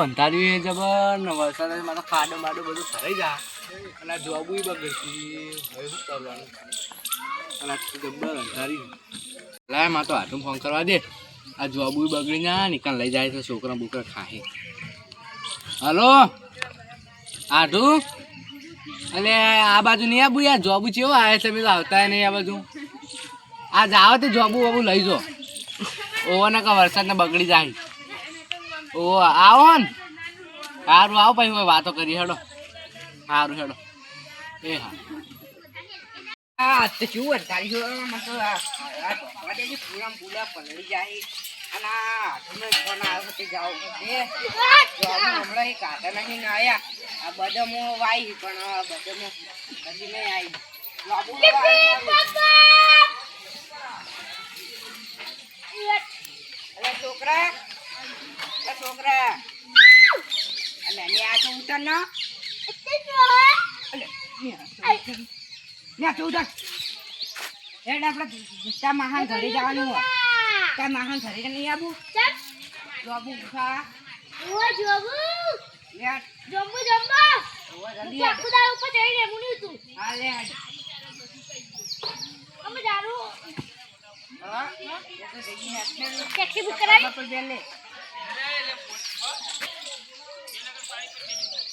અંધાર્યું જબર ને વરસાદ મારો ખાડો બાડો બધું ભરાઈ જાય અને આ જોબુ બગડતી હવે શું કરવાનું અને જબર અંધાર્યું લાય માં તો હાથું ફોન કરવા દે આ જોબુ બગડી ના નિકાલ લઈ જાય તો છોકરા બોકરા ખાહે હલો આઠું અને આ બાજુ નહીં આવું યાર જોબુ ચેવો આવે તમે તો આવતા નહીં આ બાજુ આ જાઓ તો જોબુ બાબુ લઈ જાઓ ઓવો ને કે વરસાદને બગડી જાય ઓ આવો ને સારું આવો પછી હવે વાતો કરી હેડો સારું હેડો એ હા તો શું તારી પૂરા પૂરા પલળી જાય અને તમે ફોન આવ્યો તે જાઓ હમણાં એ કાઢા નહીં આવ્યા આ બદામો વાઈ પણ બદામો હજી નહીં આવી છોકરા છોકરા અને આ તો ઉતર ના ઉતર હેડ આપણે તા મહાન ઘરે જવાનું હોય તા મહાન ઘરે નહીં આવું જોબુ ખા ઓ જોબુ યાર જોબુ જોબુ ઓ જલ્દી આ ખુદા ઉપર જઈને મુની તું હા લે અમે જારું હા એ તો જઈએ ટેક્સી બુક કરાવી પર બેન લે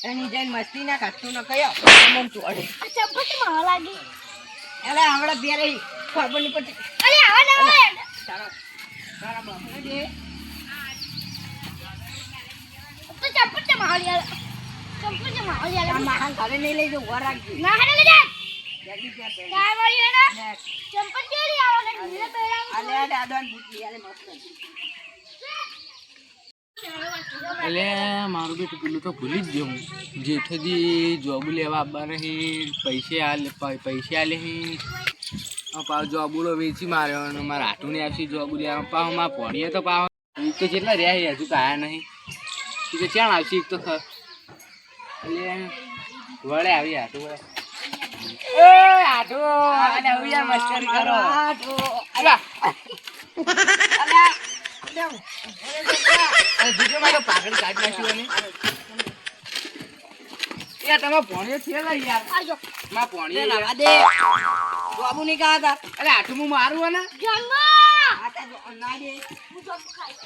એની જઈને મસ્તી ના કાઢતું ન કયો મમ તું અડે આ ચંપટ માં લાગી એલે આવડા બેરે ખબર ની પડતી અલે આવા ના હોય તારા તારા બાપને દે તો ચંપટ માં હાલિયા માહન ઘરે નહીં લઈ જો ઘર રાખી ના હે લઈ જા જલ્દી ત્યાં પે કાય વાળી હેડા ચંપટ કેરી આવો ને નીલે પહેરાવ અલે દાદન બુટલી આલે મસ્ત એટલે મારું બેટું પેલું તો ભૂલી જ ગયો હું જેઠોજી જોબુ લેવા આવવા નહીં પૈસે આલે નહીં પાવ જોબુલો વેચી માર્યો અને મારા હાટું ને આપી જોબુ લેવા પાવ માં ભણીએ તો પાવ તો જેટલા રહ્યા હજુ કાયા નહીં એ તો ચાણ આવશે એક તો એટલે વળે આવી હાટું વળે એ હાટું અને હવે યાર મસ્કરી કરો હાટું અલા અલા બીજો મારો પાગલ કાઢ નાખ્યો ને યાર તમે ભણ્યો છે ને યાર આજો માં ભણ્યો લાવા દે બાબુ ની કા હતા અરે આઠું હું મારું ને જંગા આતા જો ના દે હું તો ખાઈ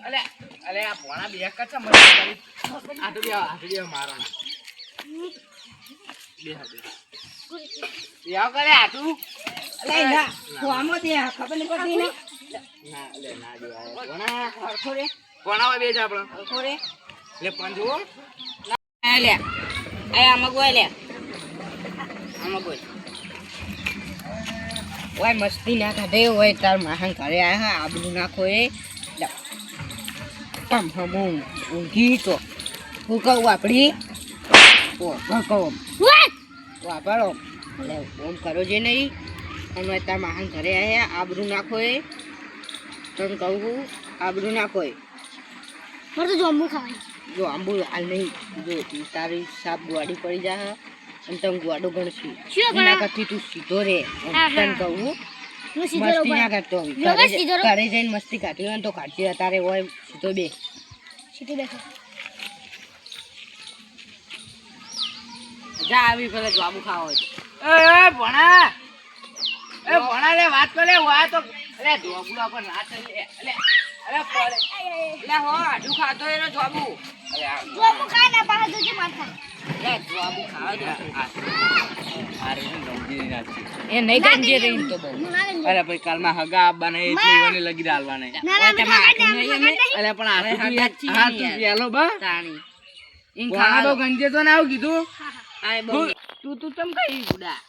અલે અલે આ ભણા બે કચ્છ મત કરી આઠું બે મારો બે યાર કરે આઠું અલે ના કોમો દે ખબર નહીં પડતી ને ના લે ના દેવાય કોના ખરખો રે કોના બે જ આપણો ખરખો રે લે પાંજો ના લે આમાં ગોય લે આમાં ગોય ઓય મસ્તી ના કાઢે ઓય તાર માહન ઘરે આયા આબરૂ નાખો એ તમ હમું ઊંઘી તો હું કહું આપડી ઓ કહું વાપરો એટલે ઓમ કરો જે નહીં અને તાર માહન ઘરે આયા આબરૂ નાખો એ તને કહું આબરૂ નાખો એ મારે તો જોંબુ ખાવાય જો આંબુ હાલ નહીં જો તારી સાપ ગુવાડી પડી જાય અને તમે ગુવાડો ગણશી એના કરતી તું સીધો રે તને કહું મસ્તી ના કરતો ઘરે જઈને મસ્તી કાઢી હોય તો કાઢતી તારે હોય સીધો બે સીધો બેઠો જા આવી પેલા જોબુ ખાવા હોય એ ભણા લે વાત કરે વા તો અરે જોબુલા પર રાત લે અરે અરે પડે લે હો આડું ખાતો એનો જોબુ જોબુ ખા ના પાહા જોજે માથા લે જોબુ ખાવા દે આરે ગંજી નાખી એ નહીં ગંજી રહી તો બહુ અરે ભાઈ કાલમાં હગા આવવાના એટલે ઈવને લગી ડાલવાના અરે પણ આ તું પેલો બા તાણી ઇન ખાડો ગંજે તો ના આવ કીધું આ બહુ તું તમ કઈ બુડા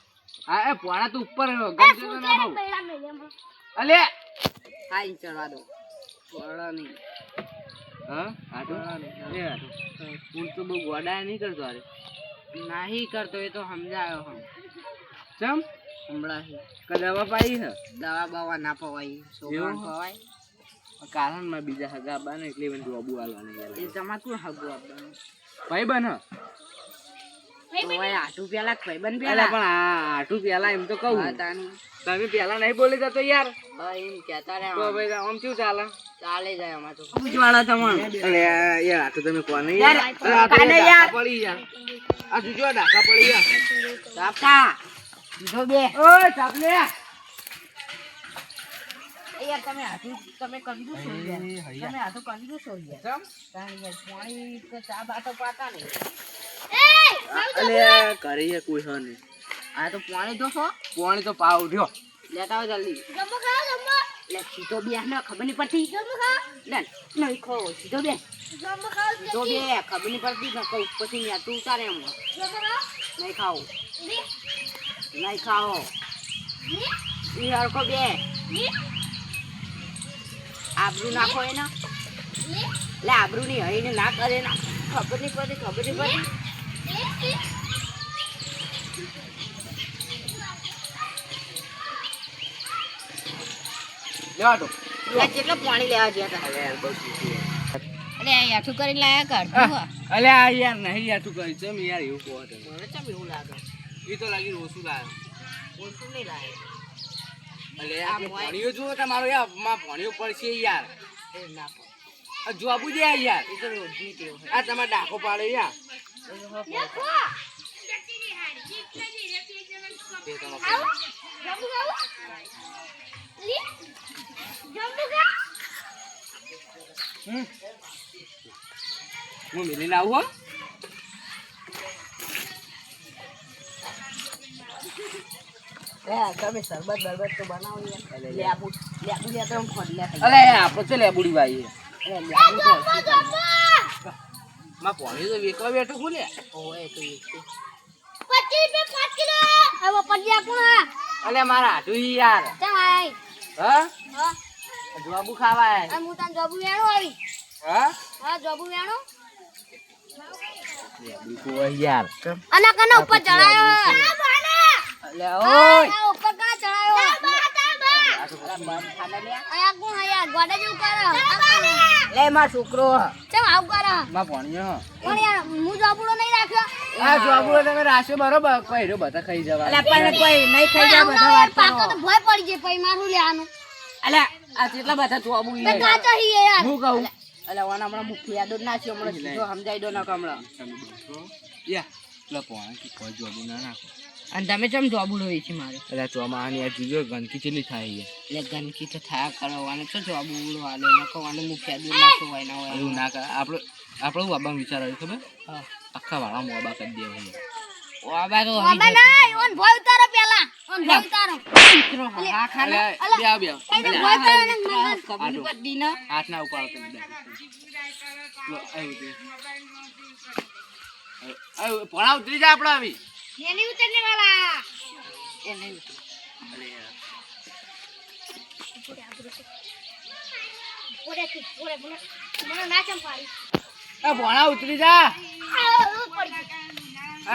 હા એ પોણા તો ઉપર ગંજે તો ના બહુ અલે હા ઈ ચડવા દો પોળા નહીં હા આટો એ હું તો બહુ ગોડા નહીં કરતો અરે નહીં કરતો એ તો સમજાયો હમ ચમ હમણાં દવા પાઈ હે દવા બવા ના પવાય છોકરા પવાય કારણમાં બીજા હગા બાને એટલે મને જોબુ આલવાના યાર એ તમાર કોણ હગું આપવાનું ભાઈ બન હ ઓય આટુ પેલા ભાઈબંધ અલા પેલા પણ આ આટું પેલા એમ તો કહું હા તાનું તમે પેલા નહીં બોલી જતો યાર હા એમ કહેતા રે તો ભાઈ આમ શું ચાલે ચાલે જાય અમાર તો પૂછવાળા તમને અરે યાર આટું તમે કોને યાર, કાને યાર. પડી યાર આ જોજો ડાકા પડી યાર સાપકા બીજો બે ઓય ચાપલે યાર તમે હાથું તમે કંજૂસ છો યાર એ હૈયા. તમે હાથું કંજૂસ છો યાર ચમ તાણી યાર પાણી કે ચા બાતો પાતા નહીં અલે કરીએ કોઈ હ નહીં આ તો પાણી તો છો પાણી તો પાવ ઉઠ્યો લેતા આવો જલ્દી જમો ખાઓ જમો લે સીધો બે ના ખબર નહીં પડતી જમો ખાઓ લે નહીં ખો સીધો બે જમો ખાઓ સીધો બે ખબર નહીં પડતી ને કહું પછી યાર તું તારે એમ જમો ખાઓ નહીં ખાવું લી નહીં ખાવો લી ઈ હરખો બે લી આબરૂ નાખો એને લી લે આબરૂ ની હઈને ના કરે ના ખબર નહીં પડતી ખબર નહીં પડતી લી લેવા દો લે કેટલા પાણી લેવા ગયા હતા અલે યાર બહુ ખુશી અલે આઠું કરીને લાયા કર અલે આ યાર નહીં યાર તું કહી ચમ યાર એવું કહો તમે મને ચમ એવું લાગે એ તો લાગી ઓછું લાગે ઓછું નહીં લાગે અલે આ ભણ્યો જુઓ તમારો યાર માં ભણ્યો પડશે યાર એ ના પડે આ જોબુ દે યાર એ તો રોજની ટેવ છે આ તમારે ડાકો પાડે યાર દેખો તે તમે આવો જમો ખાઓ લી જમો ખાઓ હું મિલીને આવું હો તમે શરબત બરબત તો બનાવો યાર લેબુ લેબુ લે તો ફોન લે અલે આપણે તો લેબુડી ભાઈ લેબુ જમો જમો માં ભણી તો વેકવા બેઠો હું લે ઓય તો 25 રૂપિયા 5 કિલો હવે પડી આપો હા અલે મારા હાટું યાર ચમ આય હા હા જોબુ ખાવાય આ હું તને જોબુ વેણો આવી હા હા જોબુ વેણો લેબુડી કોઈ યાર અને કને ઉપર ચડાયો અલે ઓય આ ઉપર કને ચડાયો ખાને લે આયા કોણ આયા ગોડા જેવું કરે લે માં છોકરો ચમ આવું કરે માં ભણ્યો પણ યાર હું જોબુડો નહીં રાખ્યો આ જોબુ તમે રાખ્યો બરોબર કોઈ બધા ખાઈ જવા અલે પણ કોઈ નહીં ખાઈ જાય બધા વાત પાકો તો કરો ભય પડી જાય પછી મારું લેવાનું અલે આ કેટલા બધા ચોબુ તે કાચો હી યાર હું કહું અલે વાના હમણાં મુખી યાદ જ નાખ્યો હમણાં સીધો સમજાઈ દો ના કમળા યા લે પોણા કે કોઈ જોબુ ના નાખો અને તમે ચમ જોબુડો છે મારે એટલે ચોમાહાની આ જોજો ગંદકી ચેલી થાય છે એટલે ગંદકી તો થયા કરવાનું છો જોબુડો હાલે નખવાનું મુખ્ય દૂર નાખો હોય ના હોય એવું ના કરે આપણે બાબા વિચાર આવ્યો ખબર હા આખા વાળા મોબા કરી દે ભાઈ ઓ આ બાજુ અમે નહીં ઓન ભય ઉતારો પેલા ઓન ભય ઉતારો મિત્રો હા ખાને બે કઈ તો ભય ઉતારો ને મગન ખબર પડી ના હાથ ના ઉપાડ કરી દે ભણા ઉતરી જા આપણે આવી એની ઉતરને વાલા એ નહીં પોડે મને ના ચમ પાડી ભણા ઉતરી જા પડી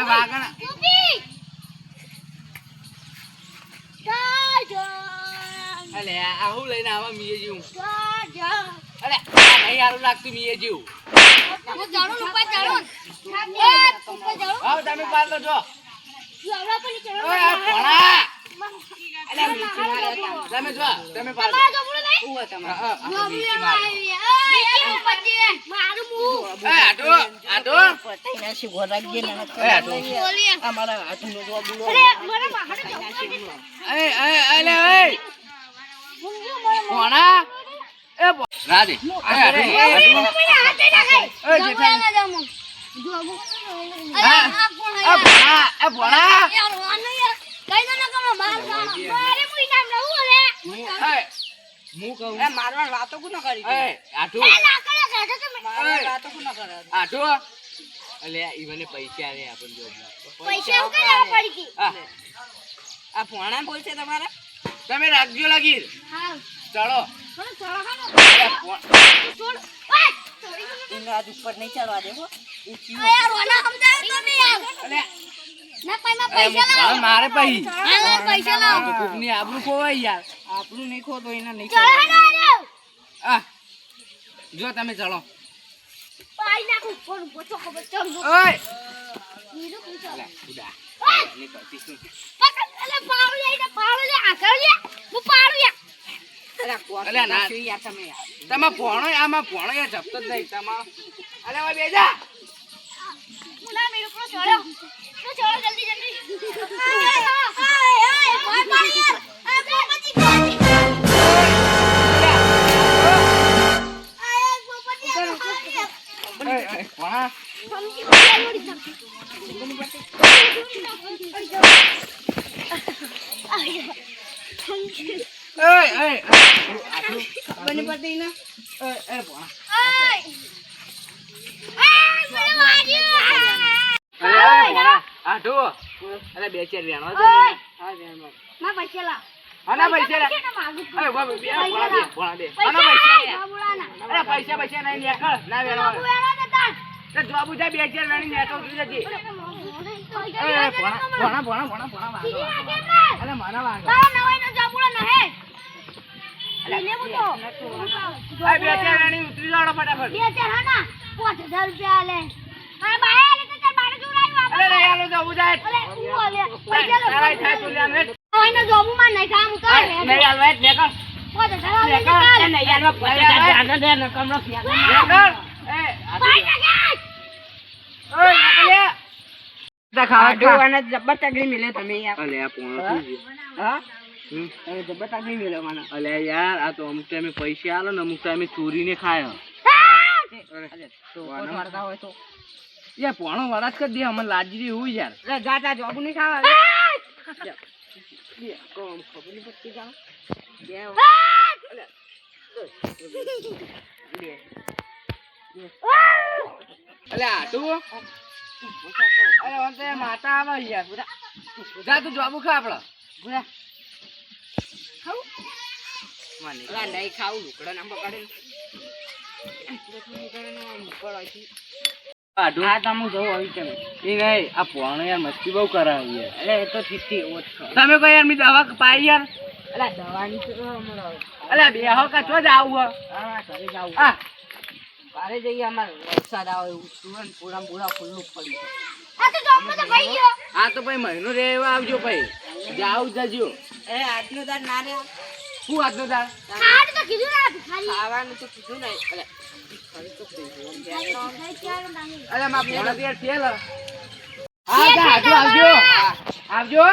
વાગણ ઉભી જા અલે આવું લઈને આવા મીએ જેવું જા અરે આ નહીં સારું લાગતું મીએ જેવું હું જાણું ઉપર જાણું ઉપર જાણું હવે તમે પાર લો જો આવડા પણ ચડો ઓય આ ભણા અલે મીઠી મારે તમે જો તમે પાર લો મારા જોબુડો નહીં ઉવા તમારે હા, હા, આ મીઠી મારો. મારું મું એ આટો પતાઈ ના શી ગોરા ગયે ને એ આટો બોલી અમારા હાથનો જોબુડો અરે મારા માહડે જવું અલે એ ભણા એ રાધે એ આટો એ જેઠાણી એ ભણા હું કહું એ મારવા વાતો કોનો કરી એ આટો મારવા વાતો કોનો કરે આટો અલે ઈવને પૈસા આલે આપણ જો હા આ ફોણા બોલશે તમારા તમે રાખજો લાગી ચલો એને આજ ઉપર નહીં ચડવા દેવો અલે મારે પૈ પૈસા લાવ કોકની આબરૂ ખોવાય યાર આપણું નહીં ખોતો એને નહીં ચલો આ જો તમે ચલો પાઈ નાખું ફોન પોચો ખબર ચલ ઓય બીજું પૂછો. અલા ઉડા ની કરતી શું પકડ, અલે પાડો લે, એને પાડો લે, આગળ લે. હું પાડું યાર. અરે કોણ અલ્યા ના. શું યાર તમે યાર? તમે ભણો આમાં ભણો યાર જપતો જ નહીં તમારો અલે ઓય બેજા હું ના મેરો પર ચડો. તો ચડો જલ્દી જલ્દી. આય ભાઈ પાડી યાર. આ પોપટી કોટી. આય પોપટી પાડી યાર. ભણા સમજી ગયા લોડી તક. એય એય આટલું બની પડતી ને એ ભણા આય આય મને વાગ્યું. અરે ભણા આટલું અરે બે ચાર વેણો છે ઓય. હા વેણો માં પૈસા લા. આના પૈસા લે કેને માગું છું? અરે બાબુ બે ભણા દે પૈસા આના પૈસા લે બાબુલાના. અરે પૈસા પૈસા નહીં નીકળ ના વેણો બાબુ એના દેતા. તે જવાબ ઉજા બે ચાર વેણી નીકળ ઉતરી જતી એ ભણા વાગો અરે માના વાગો અરે બે ચાર વેણી ઉતરી જાડો ફટાફટ અરે રે આલો તો ઉજા તારા થાય તો લેન વેટ નહીં આલવા એટલે નીકળ ખાવા અને જબર તગડી મિલે તમે યાર. અલે આ પોણો હા તમે જબર તગડી મિલે મને. અલે યાર આ તો અમુક ટાઈમે પૈસા આલો ને અમુક ટાઈમે ચોરીને ખાય અરે તો કોણ વાળતા હોય તો યાર પોણો વડા જ કરી દે અમને લાજી એવું યાર અરે જાતા જોબ નહીં ખાવા કોમ ખબર નહીં પડતી જાવ અલે આટું અરે ઓન તે માતા આવે યાર જા તું જોબુ ખા આપડે મને નહીં ખાવું લુકડો ના પકડે આટું આ તમે જોવો આવી તમે એ નહીં આ પોણો યાર મસ્તી બહુ કરાવે યાર એટલે એ તો ઠીક ઓછ તમે કોઈ યાર મી દવા પાઈ યાર એટલે દવાની તો અમારો અલે બે હો કા ચો જાવ હા ઘરે જાવ આ ઘરે જઈએ અમારે વરસાદ આવે એવું સુરન પૂરા ખુલ્લું પડી આ તો ભાઈ મહિનો રહેવા આવજો ભાઈ જાવ જજો એ આજનો દાર ના રે શું આજનો દાળ ખાવાનું તો કીધું નહીં એટલે ઘરે તો અરે માં પોણા દેર તેલ હા જા આવજો આવજો આવજો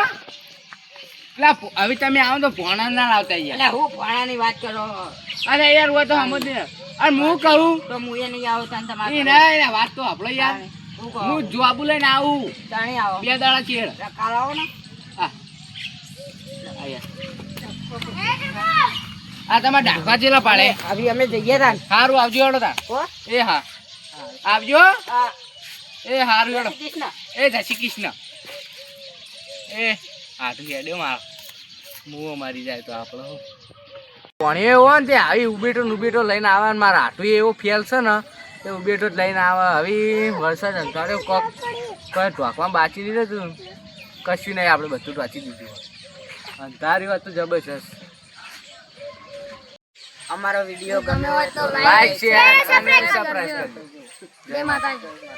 લા હવે તમે આવો તો પોણા ના લાવતા યાર એટલે હું ભણાની વાત કરો અરે યાર હું તો સમજ ને અરે હું કહું તો હું એ નહીં આવો તાન તમારે એ ના વાત તો આપણો યાર હું કહો હું જોબુ લઈને આવું તાણી આવો બે દાડા ચેડ કાલ આવો ને હા આ તમારે ડાકવા ચેલા પાડે આવી અમે જઈએ તાન સારું આવજો હેડો તા હો એ હા આવજો આ એ સારું હેડો કૃષ્ણ એ જય શ્રી કૃષ્ણ એ હાથ હેડ્યો માર મુઓ મારી જાય તો આપણો પાણી એવો ને તે આવી ઉબેટો લઈને આવે ને મારા હાથું એવો ફેલ છે ને તે ઉબેટો જ લઈને આવે હવે વરસાદ અંધાર્યો કોક કોઈ ઢોકમાં બાચી દીધું તું કશું નહીં આપણે બધું બાચી દીધું અંધારી વાત તો જબરજસ્ત અમારો વિડીયો ગમે હોય તો લાઈક શેર અને સબસ્ક્રાઇબ કરજો જય માતાજી.